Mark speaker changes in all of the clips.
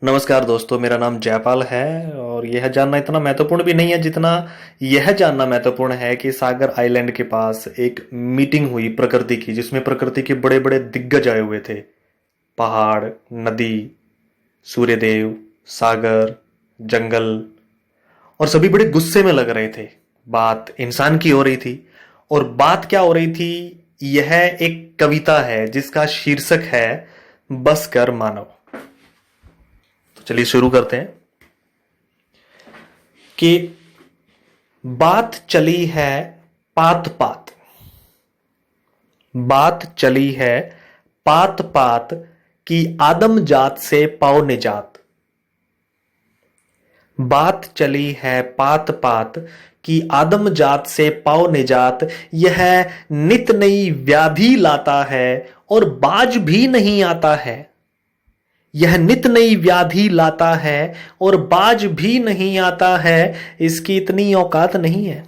Speaker 1: नमस्कार दोस्तों, मेरा नाम जयपाल है और यह जानना इतना महत्वपूर्ण भी नहीं है जितना यह जानना महत्वपूर्ण है कि सागर आइलैंड के पास एक मीटिंग हुई प्रकृति की, जिसमें प्रकृति के बड़े बड़े दिग्गज आए हुए थे। पहाड़, नदी, सूर्यदेव, सागर, जंगल, और सभी बड़े गुस्से में लग रहे थे। बात इंसान की हो रही थी। और बात क्या हो रही थी? यह एक कविता है जिसका शीर्षक है बस कर मानव। चलिए शुरू करते हैं कि बात चली है पात पात, बात चली है पात पात कि आदम जात से पाओ निजात। बात चली है पात पात कि आदम जात से पाओ निजात। यह नित नई व्याधि लाता है और बाज भी नहीं आता है। यह नित नई व्याधि लाता है और बाज भी नहीं आता है। इसकी इतनी औकात नहीं है,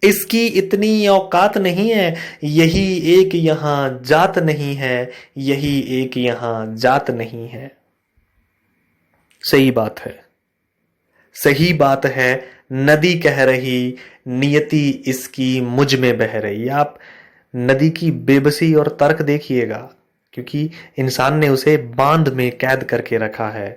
Speaker 1: इसकी इतनी औकात नहीं है। यही एक यहां जात नहीं है, यही एक यहां जात नहीं है। सही बात है, सही बात है। नदी कह रही, नियति इसकी मुझ में बह रही। आप नदी की बेबसी और तर्क देखिएगा, क्योंकि इंसान ने उसे बांध में कैद करके रखा है,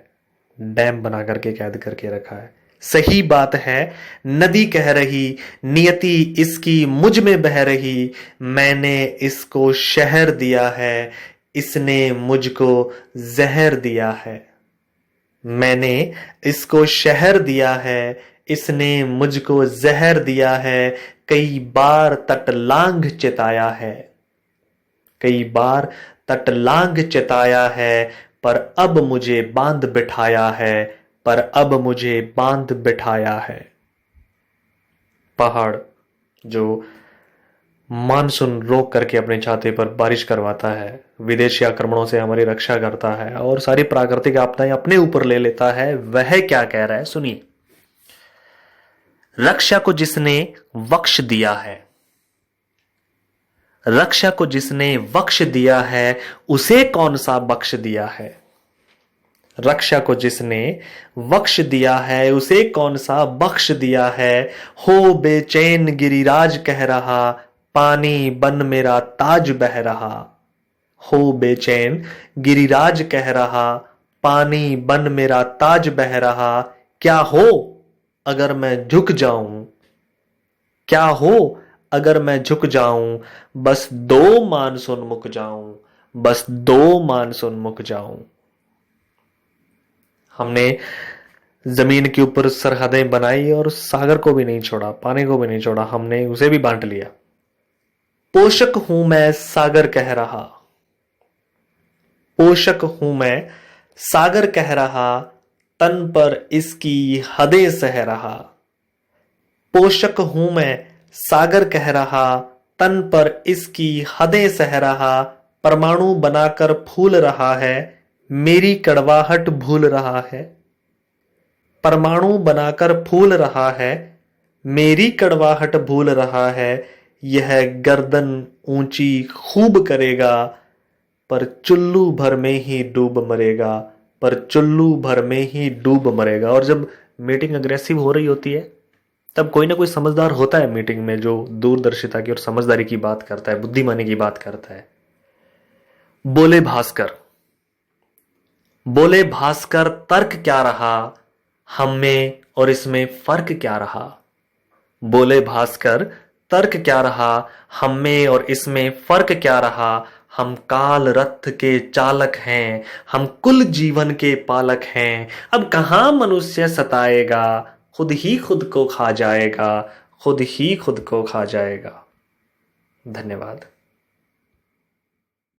Speaker 1: डैम बना करके कैद करके रखा है। सही बात है, नदी कह रही, नियति इसकी मुझ में बह रही। मैंने इसको शहर दिया है, इसने मुझको जहर दिया है। मैंने इसको शहर दिया है, इसने मुझको जहर दिया है। कई बार तटलांग चिताया है, कई बार तटलांग चिताया है, पर अब मुझे बांध बिठाया है, पर अब मुझे बांध बिठाया है। पहाड़ जो मानसून रोक करके अपने छाते पर बारिश करवाता है, विदेशी आक्रमणों से हमारी रक्षा करता है और सारी प्राकृतिक आपदाएं अपने ऊपर ले लेता है, वह क्या कह रहा है सुनिए। रक्षा को जिसने बख्श दिया है, रक्षा को जिसने बख्श दिया है, उसे कौन सा बख्श दिया है। रक्षा को जिसने बख्श दिया है, उसे कौन सा बख्श दिया है। हो बेचैन गिरिराज कह रहा, पानी बन मेरा ताज बह रहा। हो बेचैन गिरिराज कह रहा, पानी बन मेरा ताज बह रहा। क्या हो अगर मैं झुक जाऊं, क्या हो अगर मैं झुक जाऊं। बस दो मानसून मुक जाऊं, बस दो मानसून मुक जाऊं। हमने जमीन के ऊपर सरहदें बनाई और सागर को भी नहीं छोड़ा, पानी को भी नहीं छोड़ा, हमने उसे भी बांट लिया। पोषक हूं मैं सागर कह रहा, पोषक हूं मैं सागर कह रहा। तन पर इसकी हदें सह रहा। पोषक हूं मैं सागर कह रहा, तन पर इसकी हदें सह रहा। परमाणु बनाकर फूल रहा है, मेरी कड़वाहट भूल रहा है। परमाणु बनाकर फूल रहा है, मेरी कड़वाहट भूल रहा है। यह गर्दन ऊंची खूब करेगा, पर चुल्लू भर में ही डूब मरेगा, पर चुल्लू भर में ही डूब मरेगा। और जब मीटिंग अग्रेसिव हो रही होती है तब कोई ना कोई समझदार होता है मीटिंग में, जो दूरदर्शिता की और समझदारी की बात करता है, बुद्धिमानी की बात करता है। बोले भास्कर, बोले भास्कर तर्क क्या रहा, हम में और इसमें फर्क क्या रहा। बोले भास्कर तर्क क्या रहा, हम में और इसमें फर्क क्या रहा। हम काल रथ के चालक हैं, हम कुल जीवन के पालक हैं। अब कहां मनुष्य सताएगा, खुद ही खुद को खा जाएगा, खुद ही खुद को खा जाएगा। धन्यवाद।